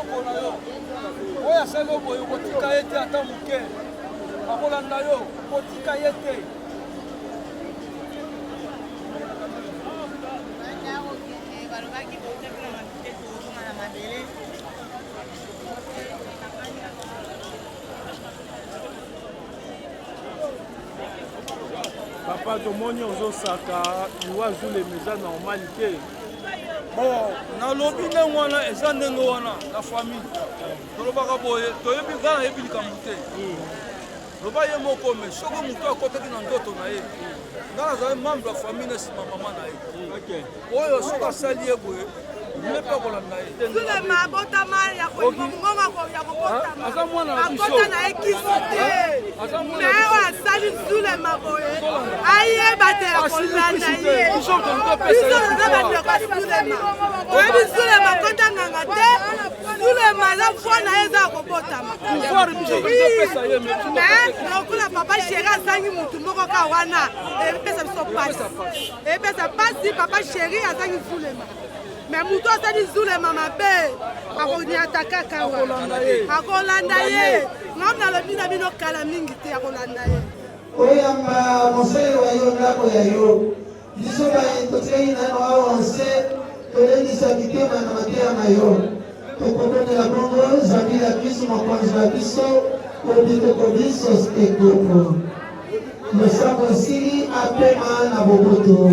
moko na yo oyo asali oboye kotika ye te ata moke akolanda yo kotika ye te. Papa tomoni ozosaka liwa zule meza normalité. Bon, nalobi ndenge wana eza ndenge wana na famille tolobaka boye toyebi nga nayebi likambo te loba ye moko me soki moto akotaki na ndoto na ye nga nazali membre ya famille na nsima mama na ye oyo soki asali ye boye ne mpe kolanda ye aza mwana na biso na ye kisi te me oyo asali zulema boye ayeba te akolanda ye biso toza bandeko zulema oyebi zulema kota nganga te zulema aza fwa na ye eza akobotama me lokula papa sheri azangi mutu moko ka wana epesa biso pasi epesa pasi papa sheri azangi zulema me mutu asali zulema mabe akoniata kaka wa akolanda ye ngam nalobi na bino kala mingi te akolanda ye oyamba mosali wa yo ndako ya yo biso totikali nano awa nse tolendisa mitema na mateya na yo tokokondela bongo nzambe ya biso mokonzi na biso kobitoko biso ekoko losambo esili apema na boboto.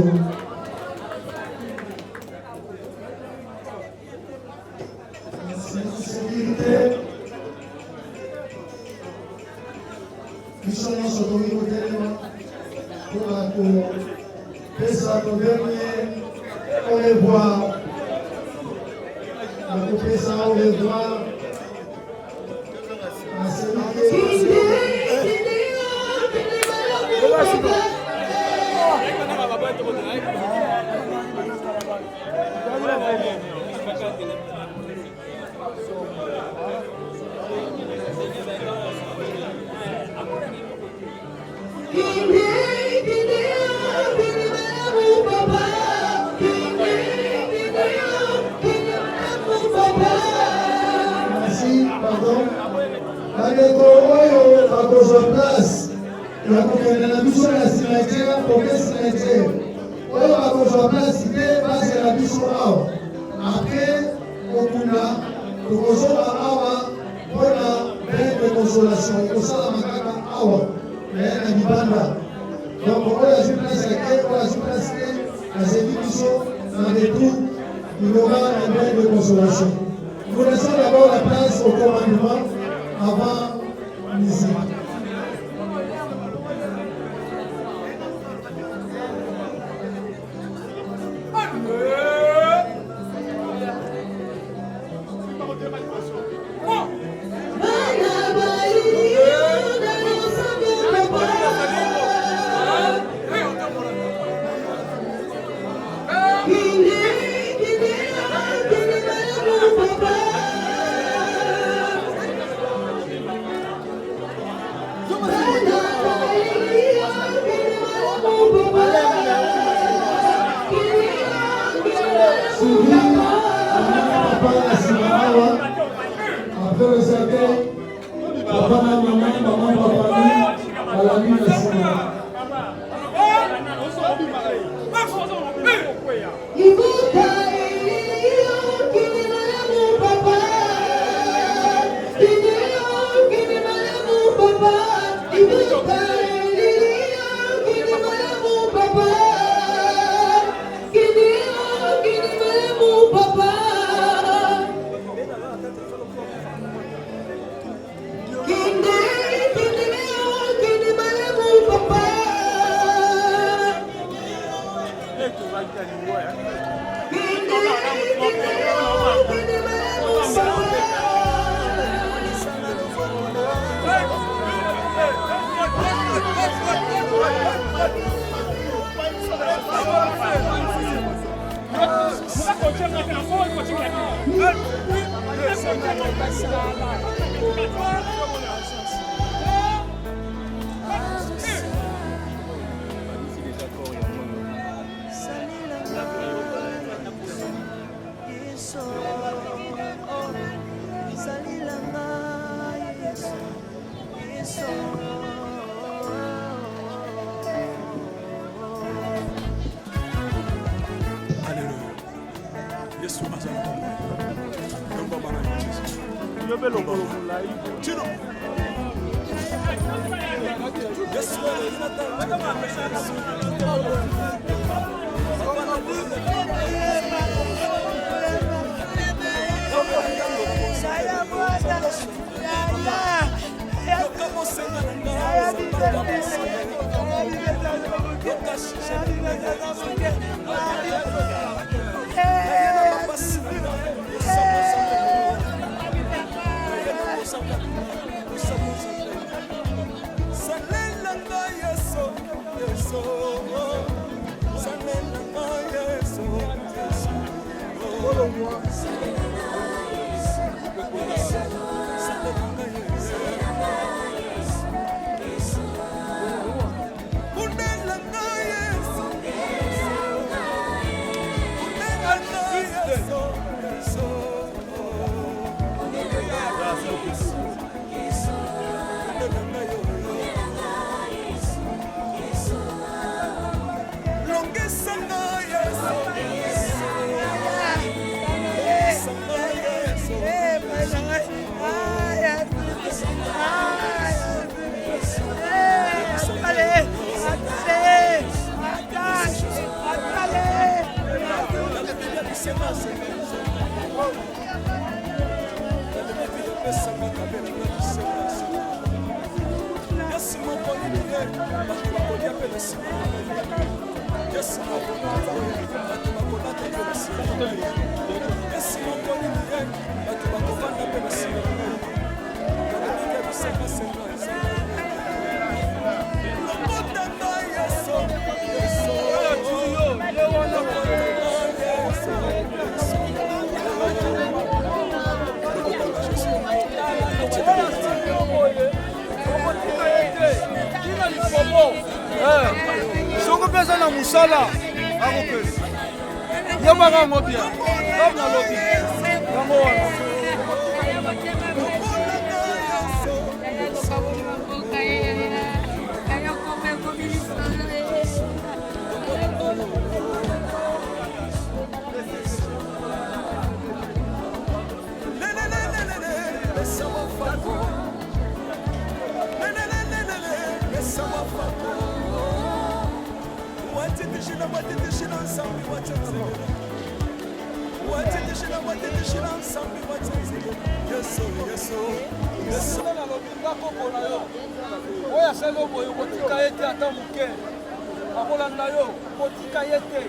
Biso nyonso tokoki kotelema mpona kopesa todernye au revoir nakopesa au revoir na bandeko oyo bakozwa place ya kokende na biso na cimetière koke cimetière oyo bakozwa place te bazela biso awa apres kokuna tokozonga awa mpona bain de consolation ekosalama kaka awa naye na libanda donc oyo azwi place ya te oyo azwi place te azeli biso na retour il aura un bain de consolation. Nous laissons d'abord la place au commandement avant musique. Après le cercueil, papa, maman, papa, à la nuit de Sina. yobe lokolo molai Soko pesa na musala akopesa yabanga ngobia kama lobi kama wana oya selo boyo kotika yete ata muke akolanda yo kotika yete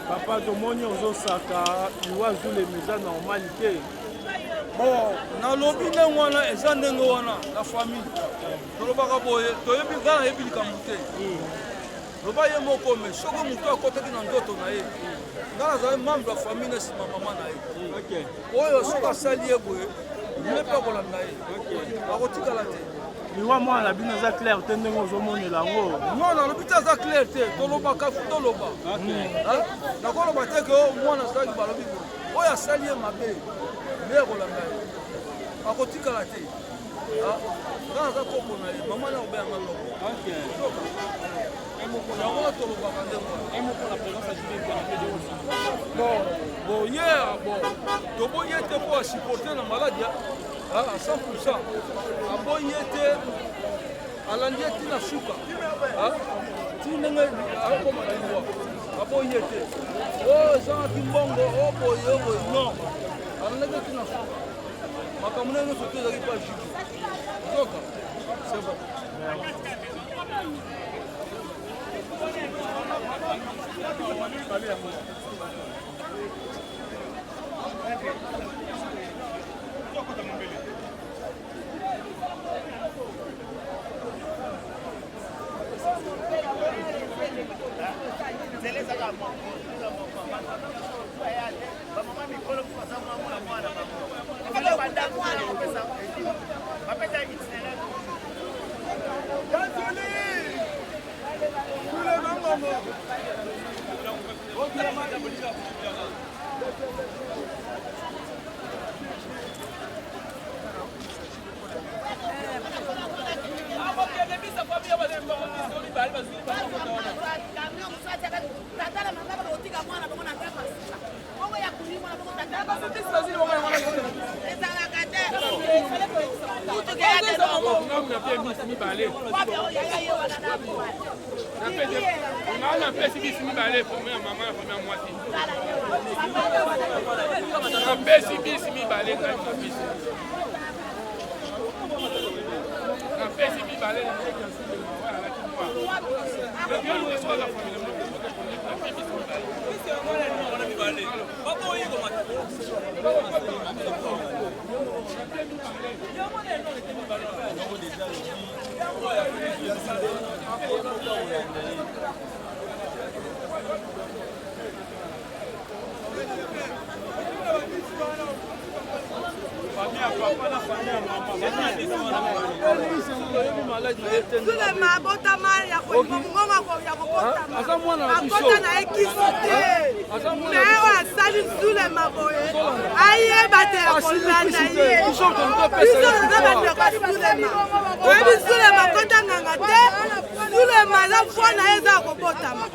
papa tomoni ozosaka liwa zulema eza normal te bon nalobi ndenge wana eza ndenge wana na famille tolobaka boye toyebi nga nayebi likambo te loba ye moko me soki moto akotaki na ndoto na ye nga nazali membre ya famille na nsima mama na ye oyo soki asali ye boye ye mpe akolanda ye akotikala te liwa mwana na bino eza clair te ndenge ozomonela yango non nalobi te aza clair te tolobaka fu toloba nakoloba te ke mwana asalaki balobi boye oyo asali ye mabe nde akolanda ye akotikala te nga naza koko na ye mama na kobeyanga loko yango tolobaka ndenge bon ye bon toboyi ye te mpo asupporte na maladi à 100%. Aboye te alandi ye tina suka tinenge akoma liwa aboye te o ezalaki mbongo oboye oboye non alandaki tina suka makambo ndenge nyonso te ezalaki pa jiki zoka c'est bon. na pe mi balé. Na pe si mi balé pour ma maman pour ma moitié. Na pe si mi balé quand na pe si mi balé na Zulema botama ya kongonga ya kokotama. Akota na ekisi te. Mais o asali Zulema boye. Aye bate akolanda ye. Biso na bate Zulema. Oyebi Zulema kota nganga te. Zulema la fona eza kobotama.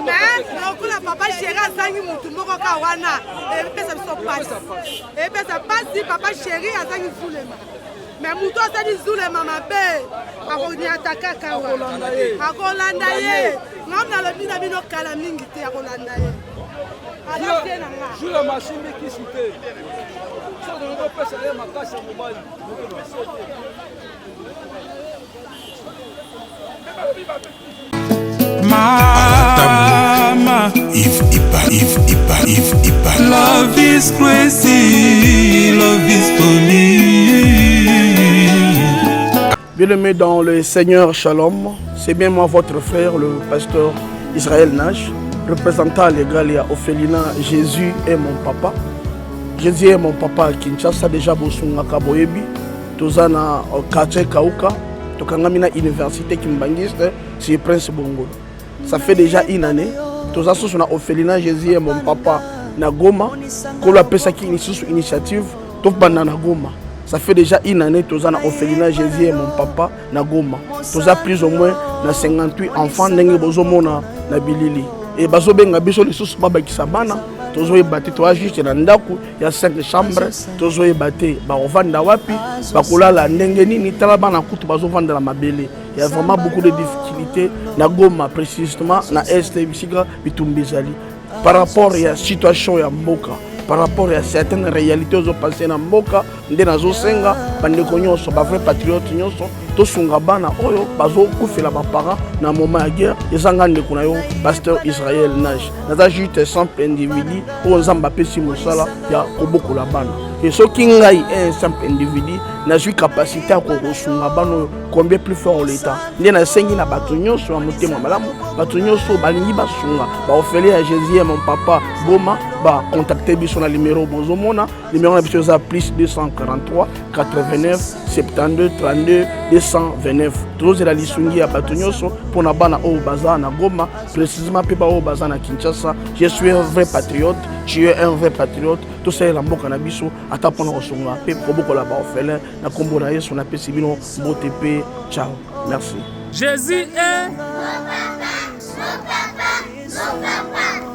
Mais okula papa chéri azangi mutu moko ka wana. Epesa biso pasi. Epesa pasi papa chéri azangi Zulema. Mais mutu asali Zulema mabe akoniataka kawa akolanda ye ngamna lobi na bino kala mingi te akolanda ye Zulema asimbi kisi te soki okopesa ye makasi ya mobali Mama, if love is crazy, love is funny. Bien-aimés dans le Seigneur Shalom, c'est bien moi votre frère, le pasteur Israël Nash, représentant légal et Ophelina. Jésus est mon papa. Jésus est mon papa à Kinshasa, déjà Bosunga Kaboyebi, Tozana quartier Kauka, Tokangamina Université Kimbangiste, c'est Prince Bongo. Ça fait déjà une année. Toza sous na Ophelina, Jésus est mon papa na Goma, qu'on appelle ça qui initiative, Tof Banana Goma. Ça fait déjà une année que nous Ophelina Jésus et mon papa na Goma. Nous avons plus ou moins 58 enfants n'engue bozomona na bilili. Et bazo benga biso les sous baba kisabana. Tozo ebate to juste na ndaku ya 5 chambres. Tozo ebate ba ovanda wapi ba kolala ndenge nini tala bana kutu bazo vanda la mabele. Il y a vraiment beaucoup de difficultés na Goma précisément na est bisika bitumbizali. Par rapport à la situation ya mboka. Par rapport à certaines réalités aux passées dans Mboka, ndé nazo senga bandeko nyonso ba vrai patriote nyonso to sunga bana oyo bazo kufela ba parents na moment ya guerre ezanga ndeko na yo pasteur Israël Nash naza juste simple individu o nzamba pesi mosala ya kobokola bana et soki ngai un simple individu na j'ai capacité à kosunga bana combien plus fort l'état ndé na sengi na bato nyonso ya motema malamu bato nyonso balingi basunga ba ofele à Jésus mon papa Goma ba contacter biso na numéro bozomona numéro na biso za plus 243 89 72 32 229 tous la lisungi ya bato nyonso pona bana o baza na Goma précisément pe ba o baza na Kinshasa. Je suis un vrai patriote, tu es un vrai patriote. Tout ça la mboka na biso ata pona osonga pe koboko la ba ofele na kombo na Yesu na pesi bino botepe. Ciao, merci. Jésus est